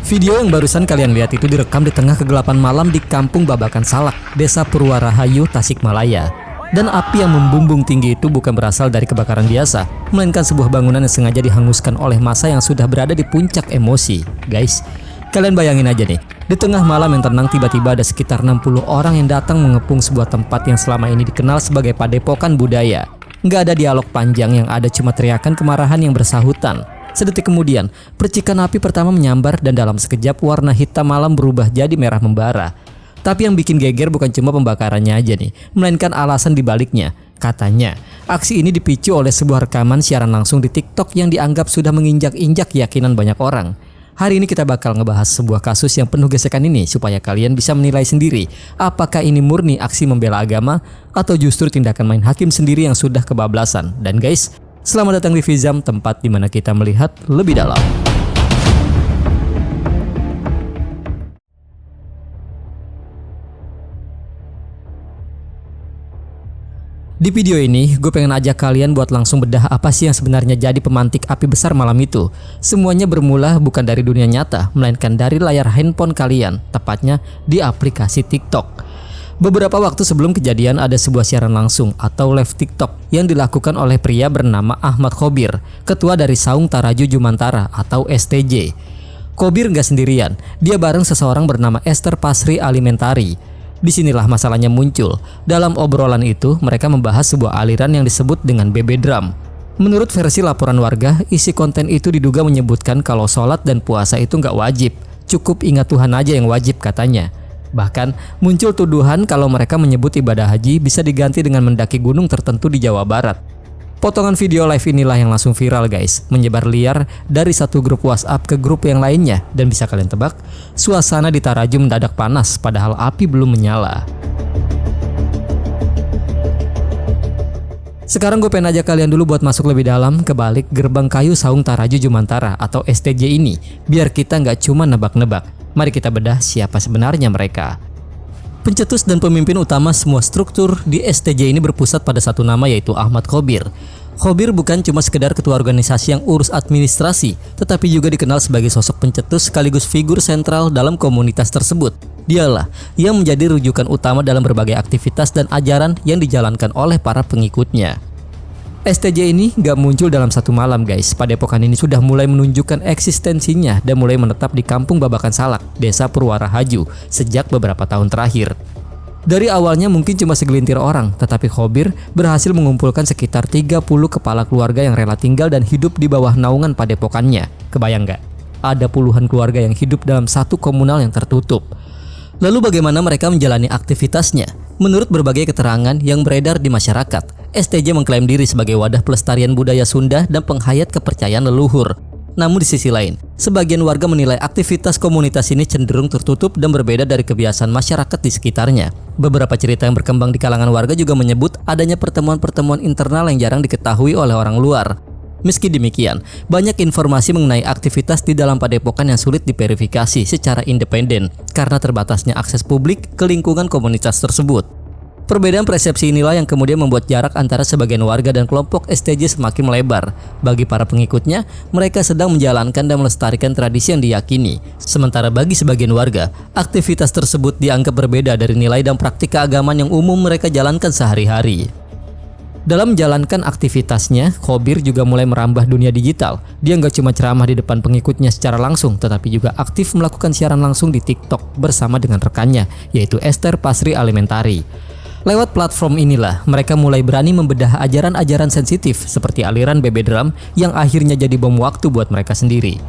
Video yang barusan kalian lihat itu direkam di tengah kegelapan malam di Kampung Babakan Salak, Desa Purwarahayu, Tasikmalaya. Dan api yang membumbung tinggi itu bukan berasal dari kebakaran biasa, melainkan sebuah bangunan yang sengaja dihanguskan oleh massa yang sudah berada di puncak emosi. Guys, kalian bayangin aja nih, di tengah malam yang tenang tiba-tiba ada sekitar 60 orang yang datang mengepung sebuah tempat yang selama ini dikenal sebagai padepokan budaya. Nggak ada dialog panjang, yang ada cuma teriakan kemarahan yang bersahutan. Sedetik kemudian, percikan api pertama menyambar dan dalam sekejap warna hitam malam berubah jadi merah membara. Tapi yang bikin geger bukan cuma pembakarannya aja nih, melainkan alasan dibaliknya. Katanya, aksi ini dipicu oleh sebuah rekaman siaran langsung di TikTok yang dianggap sudah menginjak-injak keyakinan banyak orang. Hari ini kita bakal ngebahas sebuah kasus yang penuh gesekan ini supaya kalian bisa menilai sendiri apakah ini murni aksi membela agama atau justru tindakan main hakim sendiri yang sudah kebablasan. Dan guys, selamat datang di Vizam, tempat di mana kita melihat lebih dalam. Di video ini, gue pengen ajak kalian buat langsung bedah apa sih yang sebenarnya jadi pemantik api besar malam itu. Semuanya bermula bukan dari dunia nyata, melainkan dari layar handphone kalian, tepatnya di aplikasi TikTok. Beberapa waktu sebelum kejadian ada sebuah siaran langsung atau live TikTok yang dilakukan oleh pria bernama Ahmad Khobir, ketua dari Saung Taraju Jumantara atau STJ. Khobir nggak sendirian, dia bareng seseorang bernama Esther Pasri Alimentari. Disinilah masalahnya muncul. Dalam obrolan itu, mereka membahas sebuah aliran yang disebut dengan BB Drum. Menurut versi laporan warga, isi konten itu diduga menyebutkan kalau sholat dan puasa itu nggak wajib, cukup ingat Tuhan aja yang wajib katanya. Bahkan muncul tuduhan kalau mereka menyebut ibadah haji bisa diganti dengan mendaki gunung tertentu di Jawa Barat. Potongan video live inilah yang langsung viral guys, menyebar liar dari satu grup WhatsApp ke grup yang lainnya. Dan bisa kalian tebak, suasana di Taraju mendadak panas padahal api belum menyala. Sekarang gue pengen ajak kalian dulu buat masuk lebih dalam ke balik gerbang kayu Saung Taraju Jumantara atau STJ ini, biar kita nggak cuma nebak-nebak. Mari kita bedah siapa sebenarnya mereka. Pencetus dan pemimpin utama semua struktur di STJ ini berpusat pada satu nama, yaitu Ahmad Khobir. Khobir bukan cuma sekedar ketua organisasi yang urus administrasi, tetapi juga dikenal sebagai sosok pencetus sekaligus figur sentral dalam komunitas tersebut. Dialah yang menjadi rujukan utama dalam berbagai aktivitas dan ajaran yang dijalankan oleh para pengikutnya. STJ ini gak muncul dalam satu malam guys. Padepokan ini sudah mulai menunjukkan eksistensinya dan mulai menetap di Kampung Babakan Salak, Desa Purwarahayu sejak beberapa tahun terakhir. Dari awalnya mungkin cuma segelintir orang, tetapi Khobir berhasil mengumpulkan sekitar 30 kepala keluarga yang rela tinggal dan hidup di bawah naungan padepokannya. Kebayang gak? Ada puluhan keluarga yang hidup dalam satu komunal yang tertutup. Lalu bagaimana mereka menjalani aktivitasnya? Menurut berbagai keterangan yang beredar di masyarakat, STJ mengklaim diri sebagai wadah pelestarian budaya Sunda dan penghayat kepercayaan leluhur. Namun di sisi lain, sebagian warga menilai aktivitas komunitas ini cenderung tertutup dan berbeda dari kebiasaan masyarakat di sekitarnya. Beberapa cerita yang berkembang di kalangan warga juga menyebut adanya pertemuan-pertemuan internal yang jarang diketahui oleh orang luar. Meski demikian, banyak informasi mengenai aktivitas di dalam padepokan yang sulit diverifikasi secara independen karena terbatasnya akses publik ke lingkungan komunitas tersebut. Perbedaan persepsi inilah yang kemudian membuat jarak antara sebagian warga dan kelompok STJ semakin melebar. Bagi para pengikutnya, mereka sedang menjalankan dan melestarikan tradisi yang diyakini. Sementara bagi sebagian warga, aktivitas tersebut dianggap berbeda dari nilai dan praktik keagamaan yang umum mereka jalankan sehari-hari. Dalam menjalankan aktivitasnya, Khobir juga mulai merambah dunia digital. Dia nggak cuma ceramah di depan pengikutnya secara langsung, tetapi juga aktif melakukan siaran langsung di TikTok bersama dengan rekannya, yaitu Esther Pasri Alimentari. Lewat platform inilah, mereka mulai berani membedah ajaran-ajaran sensitif seperti aliran BB Drum yang akhirnya jadi bom waktu buat mereka sendiri.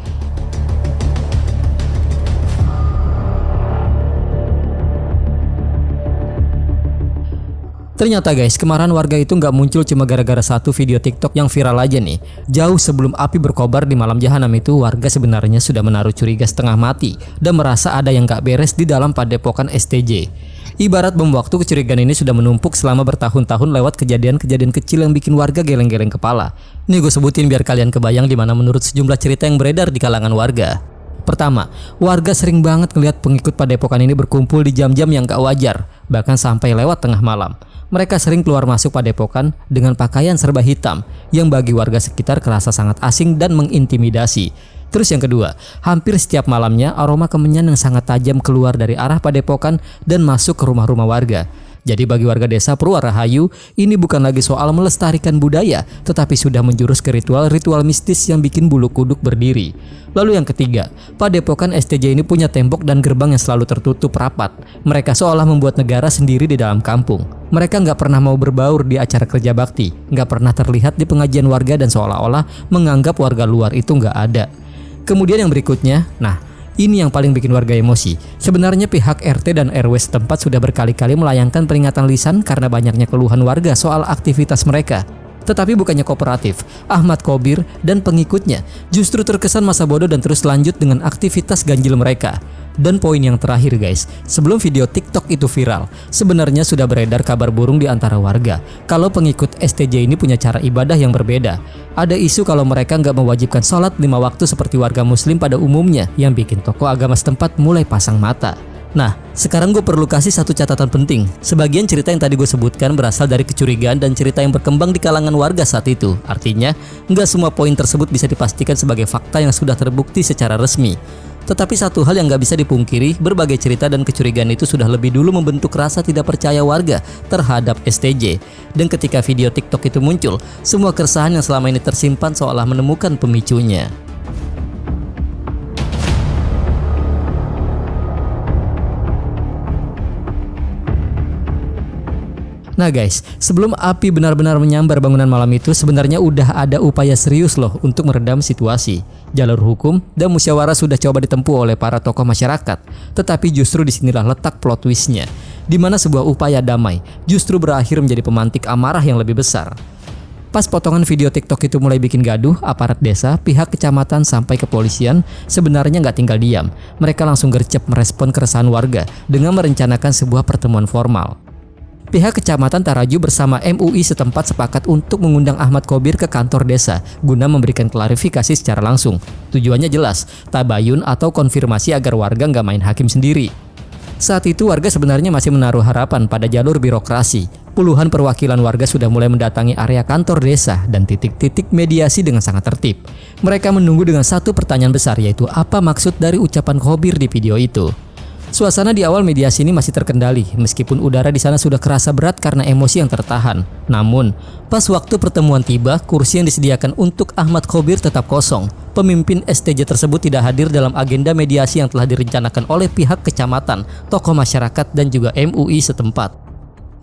Ternyata guys, kemarahan warga itu nggak muncul cuma gara-gara satu video TikTok yang viral aja nih. Jauh sebelum api berkobar di malam jahanam itu, warga sebenarnya sudah menaruh curiga setengah mati dan merasa ada yang nggak beres di dalam padepokan STJ. Ibarat bom waktu, kecurigaan ini sudah menumpuk selama bertahun-tahun lewat kejadian-kejadian kecil yang bikin warga geleng-geleng kepala. Nih gue sebutin biar kalian kebayang di mana menurut sejumlah cerita yang beredar di kalangan warga. Pertama, warga sering banget ngelihat pengikut padepokan ini berkumpul di jam-jam yang gak wajar, bahkan sampai lewat tengah malam. Mereka sering keluar masuk padepokan dengan pakaian serba hitam yang bagi warga sekitar kerasa sangat asing dan mengintimidasi. Terus yang kedua, hampir setiap malamnya aroma kemenyan yang sangat tajam keluar dari arah padepokan dan masuk ke rumah-rumah warga. Jadi bagi warga desa Purwarahayu, ini bukan lagi soal melestarikan budaya, tetapi sudah menjurus ke ritual-ritual mistis yang bikin bulu kuduk berdiri. Lalu yang ketiga, padepokan STJ ini punya tembok dan gerbang yang selalu tertutup rapat. Mereka seolah membuat negara sendiri di dalam kampung. Mereka nggak pernah mau berbaur di acara kerja bakti, nggak pernah terlihat di pengajian warga dan seolah-olah menganggap warga luar itu nggak ada. Kemudian yang berikutnya, ini yang paling bikin warga emosi. Sebenarnya pihak RT dan RW setempat sudah berkali-kali melayangkan peringatan lisan karena banyaknya keluhan warga soal aktivitas mereka. Tetapi bukannya kooperatif, Ahmad Kobir dan pengikutnya justru terkesan masa bodoh dan terus lanjut dengan aktivitas ganjil mereka. Dan poin yang terakhir guys, sebelum video TikTok itu viral, sebenarnya sudah beredar kabar burung di antara warga kalau pengikut STJ ini punya cara ibadah yang berbeda. Ada isu kalau mereka nggak mewajibkan sholat 5 waktu seperti warga muslim pada umumnya, yang bikin tokoh agama setempat mulai pasang mata. Nah, sekarang gue perlu kasih satu catatan penting. Sebagian cerita yang tadi gue sebutkan berasal dari kecurigaan dan cerita yang berkembang di kalangan warga saat itu. Artinya, nggak semua poin tersebut bisa dipastikan sebagai fakta yang sudah terbukti secara resmi. Tetapi satu hal yang nggak bisa dipungkiri, berbagai cerita dan kecurigaan itu sudah lebih dulu membentuk rasa tidak percaya warga terhadap STJ. Dan ketika video TikTok itu muncul, semua keresahan yang selama ini tersimpan seolah menemukan pemicunya. Nah guys, sebelum api benar-benar menyambar bangunan malam itu, sebenarnya udah ada upaya serius loh untuk meredam situasi. Jalur hukum dan musyawarah sudah coba ditempuh oleh para tokoh masyarakat. Tetapi justru disinilah letak plot twistnya, di mana sebuah upaya damai justru berakhir menjadi pemantik amarah yang lebih besar. Pas potongan video TikTok itu mulai bikin gaduh, aparat desa, pihak kecamatan sampai kepolisian sebenarnya nggak tinggal diam. Mereka langsung gercep merespon keresahan warga dengan merencanakan sebuah pertemuan formal. Pihak Kecamatan Taraju bersama MUI setempat sepakat untuk mengundang Ahmad Kobir ke kantor desa guna memberikan klarifikasi secara langsung. Tujuannya jelas, tabayun atau konfirmasi agar warga nggak main hakim sendiri. Saat itu warga sebenarnya masih menaruh harapan pada jalur birokrasi. Puluhan perwakilan warga sudah mulai mendatangi area kantor desa dan titik-titik mediasi dengan sangat tertib. Mereka menunggu dengan satu pertanyaan besar, yaitu apa maksud dari ucapan Kobir di video itu. Suasana di awal mediasi ini masih terkendali, meskipun udara di sana sudah kerasa berat karena emosi yang tertahan. Namun, pas waktu pertemuan tiba, kursi yang disediakan untuk Ahmad Kobir tetap kosong. Pemimpin STJ tersebut tidak hadir dalam agenda mediasi yang telah direncanakan oleh pihak kecamatan, tokoh masyarakat, dan juga MUI setempat.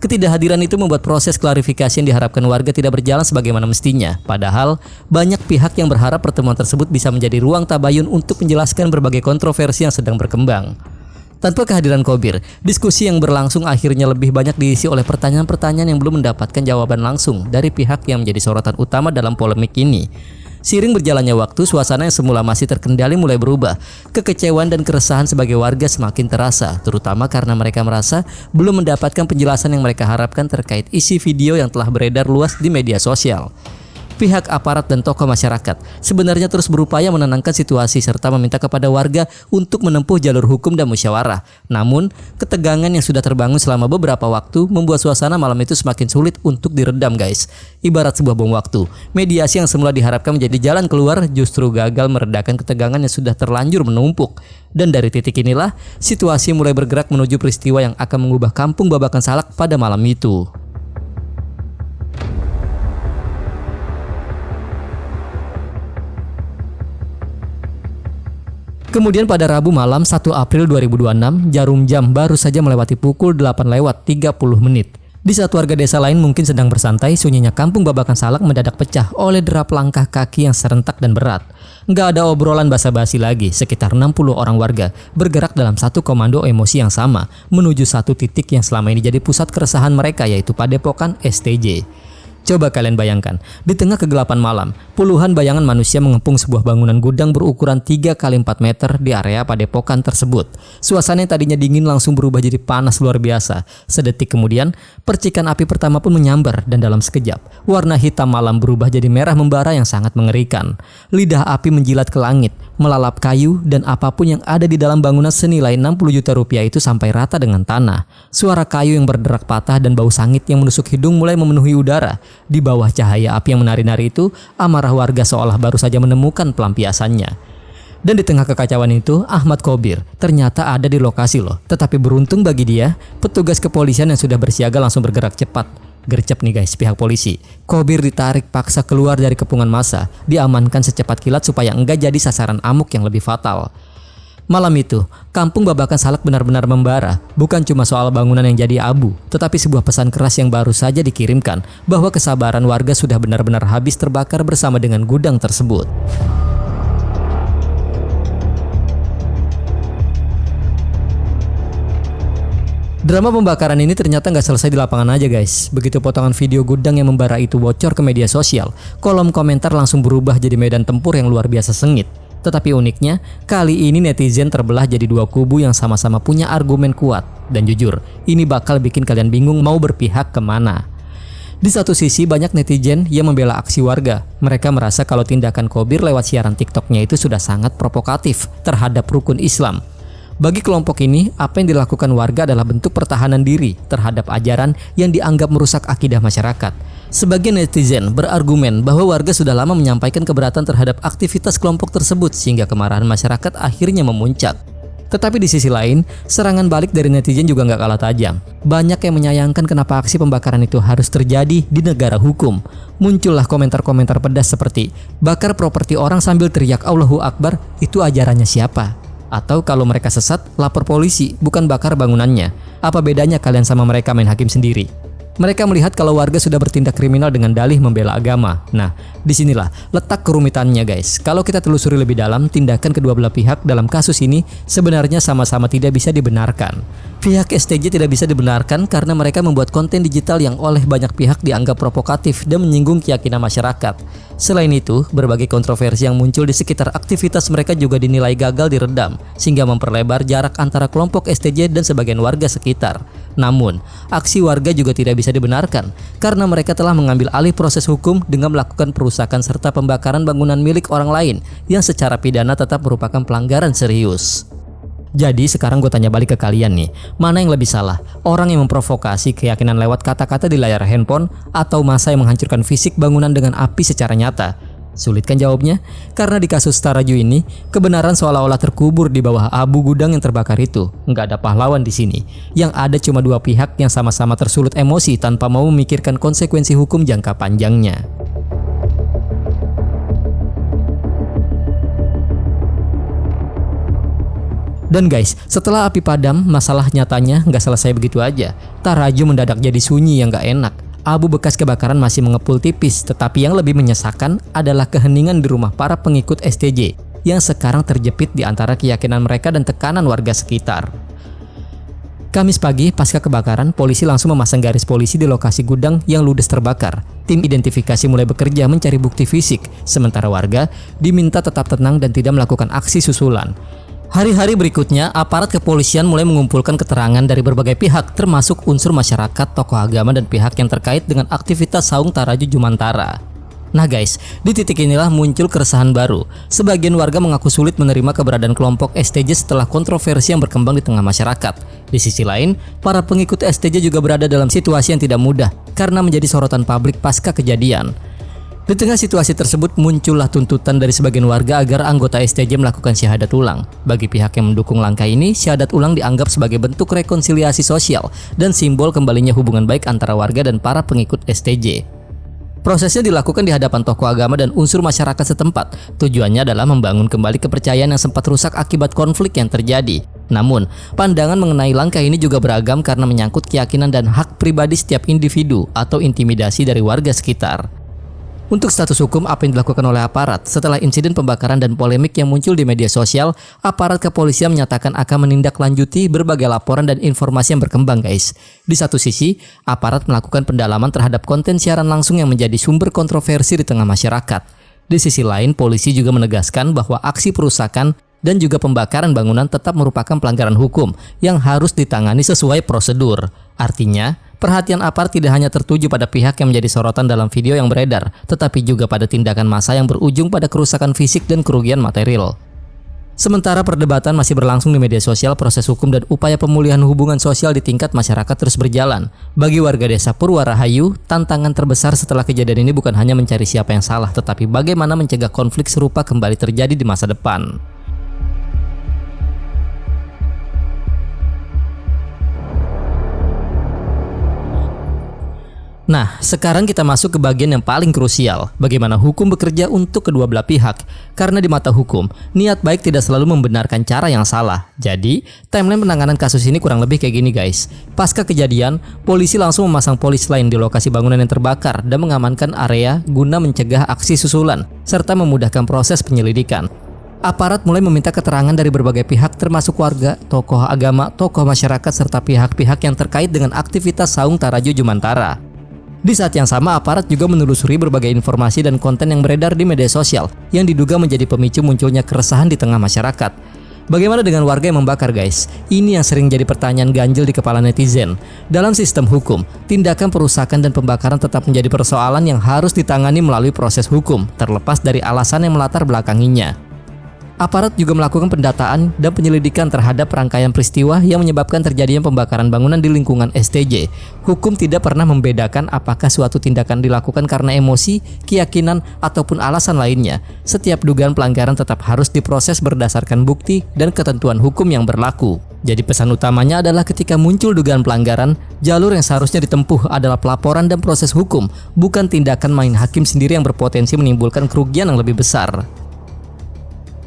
Ketidakhadiran itu membuat proses klarifikasi yang diharapkan warga tidak berjalan sebagaimana mestinya. Padahal, banyak pihak yang berharap pertemuan tersebut bisa menjadi ruang tabayun untuk menjelaskan berbagai kontroversi yang sedang berkembang. Tanpa kehadiran Kobir, diskusi yang berlangsung akhirnya lebih banyak diisi oleh pertanyaan-pertanyaan yang belum mendapatkan jawaban langsung dari pihak yang menjadi sorotan utama dalam polemik ini. Seiring berjalannya waktu, suasana yang semula masih terkendali mulai berubah. Kekecewaan dan keresahan sebagai warga semakin terasa, terutama karena mereka merasa belum mendapatkan penjelasan yang mereka harapkan terkait isi video yang telah beredar luas di media sosial. Pihak aparat dan tokoh masyarakat sebenarnya terus berupaya menenangkan situasi serta meminta kepada warga untuk menempuh jalur hukum dan musyawarah. Namun, ketegangan yang sudah terbangun selama beberapa waktu membuat suasana malam itu semakin sulit untuk diredam guys. Ibarat sebuah bom waktu, mediasi yang semula diharapkan menjadi jalan keluar justru gagal meredakan ketegangan yang sudah terlanjur menumpuk. Dan dari titik inilah, situasi mulai bergerak menuju peristiwa yang akan mengubah kampung Babakan Salak pada malam itu. Kemudian pada Rabu malam 1 April 2026, jarum jam baru saja melewati pukul 8:30 menit. Di saat warga desa lain mungkin sedang bersantai, sunyinya kampung Babakan Salak mendadak pecah oleh derap langkah kaki yang serentak dan berat. Nggak ada obrolan basa-basi lagi, sekitar 60 orang warga bergerak dalam satu komando emosi yang sama, menuju satu titik yang selama ini jadi pusat keresahan mereka, yaitu Padepokan STJ. Coba kalian bayangkan, di tengah kegelapan malam, puluhan bayangan manusia mengepung sebuah bangunan gudang berukuran 3 kali 4 meter di area padepokan tersebut. Suasana yang tadinya dingin langsung berubah jadi panas luar biasa. Sedetik kemudian, percikan api pertama pun menyambar dan dalam sekejap, warna hitam malam berubah jadi merah membara yang sangat mengerikan. Lidah api menjilat ke langit, melalap kayu dan apapun yang ada di dalam bangunan senilai 60 juta rupiah itu sampai rata dengan tanah. Suara kayu yang berderak patah dan bau sangit yang menusuk hidung mulai memenuhi udara. Di bawah cahaya api yang menari-nari itu, amarah warga seolah baru saja menemukan pelampiasannya. Dan di tengah kekacauan itu, Ahmad Kobir ternyata ada di lokasi loh. Tetapi beruntung bagi dia, petugas kepolisian yang sudah bersiaga langsung bergerak cepat. Gercep nih guys pihak polisi. Kobir ditarik paksa keluar dari kepungan massa, diamankan secepat kilat supaya enggak jadi sasaran amuk yang lebih fatal. Malam itu, kampung Babakan Salak benar-benar membara. Bukan cuma soal bangunan yang jadi abu, tetapi sebuah pesan keras yang baru saja dikirimkan bahwa kesabaran warga sudah benar-benar habis terbakar bersama dengan gudang tersebut. Drama pembakaran ini ternyata nggak selesai di lapangan aja guys. Begitu potongan video gudang yang membara itu bocor ke media sosial, kolom komentar langsung berubah jadi medan tempur yang luar biasa sengit. Tetapi uniknya, kali ini netizen terbelah jadi dua kubu yang sama-sama punya argumen kuat. Dan jujur, ini bakal bikin kalian bingung mau berpihak kemana. Di satu sisi banyak netizen yang membela aksi warga. Mereka merasa kalau tindakan Kobir lewat siaran TikToknya itu sudah sangat provokatif terhadap rukun Islam. Bagi kelompok ini, apa yang dilakukan warga adalah bentuk pertahanan diri terhadap ajaran yang dianggap merusak akidah masyarakat. Sebagian netizen berargumen bahwa warga sudah lama menyampaikan keberatan terhadap aktivitas kelompok tersebut sehingga kemarahan masyarakat akhirnya memuncak. Tetapi di sisi lain, serangan balik dari netizen juga nggak kalah tajam. Banyak yang menyayangkan kenapa aksi pembakaran itu harus terjadi di negara hukum. Muncullah komentar-komentar pedas seperti, bakar properti orang sambil teriak Allahu Akbar, itu ajarannya siapa? Atau kalau mereka sesat, lapor polisi, bukan bakar bangunannya. Apa bedanya kalian sama mereka main hakim sendiri? Mereka melihat kalau warga sudah bertindak kriminal dengan dalih membela agama. Nah, disinilah letak kerumitannya guys. Kalau kita telusuri lebih dalam, tindakan kedua belah pihak dalam kasus ini sebenarnya sama-sama tidak bisa dibenarkan. Pihak STJ tidak bisa dibenarkan karena mereka membuat konten digital yang oleh banyak pihak dianggap provokatif dan menyinggung keyakinan masyarakat. Selain itu, berbagai kontroversi yang muncul di sekitar aktivitas mereka juga dinilai gagal diredam, sehingga memperlebar jarak antara kelompok STJ dan sebagian warga sekitar. Namun, aksi warga juga tidak bisa dibenarkan karena mereka telah mengambil alih proses hukum dengan melakukan perusakan serta pembakaran bangunan milik orang lain yang secara pidana tetap merupakan pelanggaran serius. Jadi sekarang gue tanya balik ke kalian nih, mana yang lebih salah? Orang yang memprovokasi keyakinan lewat kata-kata di layar handphone atau massa yang menghancurkan fisik bangunan dengan api secara nyata? Sulit kan jawabnya? Karena di kasus Taraju ini, kebenaran seolah-olah terkubur di bawah abu gudang yang terbakar itu. Nggak ada pahlawan di sini. Yang ada cuma dua pihak yang sama-sama tersulut emosi tanpa mau memikirkan konsekuensi hukum jangka panjangnya. Dan guys, setelah api padam, masalah nyatanya nggak selesai begitu aja. Taraju mendadak jadi sunyi yang nggak enak. Abu bekas kebakaran masih mengepul tipis, tetapi yang lebih menyesakan adalah keheningan di rumah para pengikut STJ yang sekarang terjepit di antara keyakinan mereka dan tekanan warga sekitar. Kamis pagi, pasca kebakaran, polisi langsung memasang garis polisi di lokasi gudang yang ludes terbakar. Tim identifikasi mulai bekerja mencari bukti fisik, sementara warga diminta tetap tenang dan tidak melakukan aksi susulan. Hari-hari berikutnya, aparat kepolisian mulai mengumpulkan keterangan dari berbagai pihak, termasuk unsur masyarakat, tokoh agama, dan pihak yang terkait dengan aktivitas Saung Taraju Jumantara. Nah guys, di titik inilah muncul keresahan baru. Sebagian warga mengaku sulit menerima keberadaan kelompok STJ setelah kontroversi yang berkembang di tengah masyarakat. Di sisi lain, para pengikut STJ juga berada dalam situasi yang tidak mudah karena menjadi sorotan publik pasca kejadian. Di tengah situasi tersebut muncullah tuntutan dari sebagian warga agar anggota STJ melakukan syahadat ulang. Bagi pihak yang mendukung langkah ini, syahadat ulang dianggap sebagai bentuk rekonsiliasi sosial dan simbol kembalinya hubungan baik antara warga dan para pengikut STJ. Prosesnya dilakukan di hadapan tokoh agama dan unsur masyarakat setempat. Tujuannya adalah membangun kembali kepercayaan yang sempat rusak akibat konflik yang terjadi. Namun, pandangan mengenai langkah ini juga beragam karena menyangkut keyakinan dan hak pribadi setiap individu atau intimidasi dari warga sekitar. Untuk status hukum apa yang dilakukan oleh aparat setelah insiden pembakaran dan polemik yang muncul di media sosial, aparat kepolisian menyatakan akan menindaklanjuti berbagai laporan dan informasi yang berkembang guys. Di satu sisi, aparat melakukan pendalaman terhadap konten siaran langsung yang menjadi sumber kontroversi di tengah masyarakat. Di sisi lain, polisi juga menegaskan bahwa aksi perusakan dan juga pembakaran bangunan tetap merupakan pelanggaran hukum yang harus ditangani sesuai prosedur. Artinya, perhatian aparat tidak hanya tertuju pada pihak yang menjadi sorotan dalam video yang beredar, tetapi juga pada tindakan massa yang berujung pada kerusakan fisik dan kerugian material. Sementara perdebatan masih berlangsung di media sosial, proses hukum dan upaya pemulihan hubungan sosial di tingkat masyarakat terus berjalan. Bagi warga desa Purwarahayu, tantangan terbesar setelah kejadian ini bukan hanya mencari siapa yang salah, tetapi bagaimana mencegah konflik serupa kembali terjadi di masa depan. Nah, sekarang kita masuk ke bagian yang paling krusial, bagaimana hukum bekerja untuk kedua belah pihak. Karena di mata hukum, niat baik tidak selalu membenarkan cara yang salah. Jadi, timeline penanganan kasus ini kurang lebih kayak gini guys. Pasca kejadian, polisi langsung memasang polis lain di lokasi bangunan yang terbakar dan mengamankan area guna mencegah aksi susulan, serta memudahkan proses penyelidikan. Aparat mulai meminta keterangan dari berbagai pihak termasuk warga, tokoh agama, tokoh masyarakat, serta pihak-pihak yang terkait dengan aktivitas Saung Tarajo Jumantara. Di saat yang sama, aparat juga menelusuri berbagai informasi dan konten yang beredar di media sosial yang diduga menjadi pemicu munculnya keresahan di tengah masyarakat. Bagaimana dengan warga yang membakar guys? Ini yang sering jadi pertanyaan ganjil di kepala netizen. Dalam sistem hukum, tindakan perusakan dan pembakaran tetap menjadi persoalan yang harus ditangani melalui proses hukum, terlepas dari alasan yang melatar belakanginya. Aparat juga melakukan pendataan dan penyelidikan terhadap rangkaian peristiwa yang menyebabkan terjadinya pembakaran bangunan di lingkungan STJ. Hukum tidak pernah membedakan apakah suatu tindakan dilakukan karena emosi, keyakinan, ataupun alasan lainnya. Setiap dugaan pelanggaran tetap harus diproses berdasarkan bukti dan ketentuan hukum yang berlaku. Jadi pesan utamanya adalah ketika muncul dugaan pelanggaran, jalur yang seharusnya ditempuh adalah pelaporan dan proses hukum, bukan tindakan main hakim sendiri yang berpotensi menimbulkan kerugian yang lebih besar.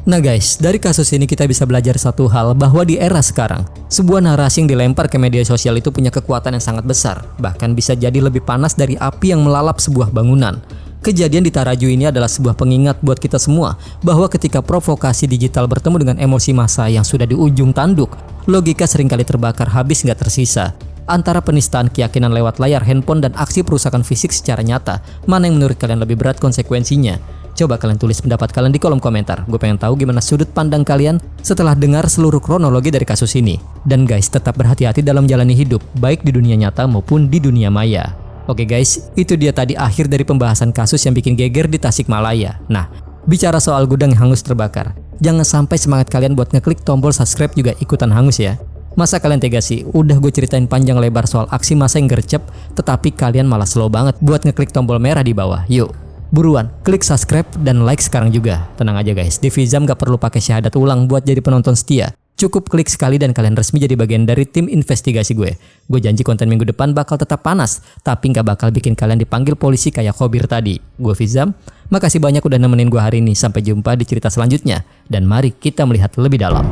Nah guys, dari kasus ini kita bisa belajar satu hal, bahwa di era sekarang, sebuah narasi yang dilempar ke media sosial itu punya kekuatan yang sangat besar, bahkan bisa jadi lebih panas dari api yang melalap sebuah bangunan. Kejadian di Tarajo ini adalah sebuah pengingat buat kita semua, bahwa ketika provokasi digital bertemu dengan emosi massa yang sudah di ujung tanduk, logika seringkali terbakar habis nggak tersisa. Antara penistaan keyakinan lewat layar handphone dan aksi perusakan fisik secara nyata, mana yang menurut kalian lebih berat konsekuensinya? Coba kalian tulis pendapat kalian di kolom komentar. Gue pengen tahu gimana sudut pandang kalian setelah dengar seluruh kronologi dari kasus ini. Dan guys, tetap berhati-hati dalam jalani hidup, baik di dunia nyata maupun di dunia maya. Oke guys, itu dia tadi akhir dari pembahasan kasus yang bikin geger di Tasikmalaya. Nah, bicara soal gudang yang hangus terbakar, jangan sampai semangat kalian buat ngeklik tombol subscribe juga ikutan hangus ya. Masa kalian tega sih? Udah gue ceritain panjang lebar soal aksi massa yang gercep, tetapi kalian malah slow banget buat ngeklik tombol merah di bawah. Yuk, buruan, klik subscribe dan like sekarang juga. Tenang aja guys, di Vizam gak perlu pakai syahadat ulang buat jadi penonton setia. Cukup klik sekali dan kalian resmi jadi bagian dari tim investigasi gue. Gue janji konten minggu depan bakal tetap panas, tapi gak bakal bikin kalian dipanggil polisi kayak Khobir tadi. Gue Vizam, makasih banyak udah nemenin gue hari ini. Sampai jumpa di cerita selanjutnya. Dan mari kita melihat lebih dalam.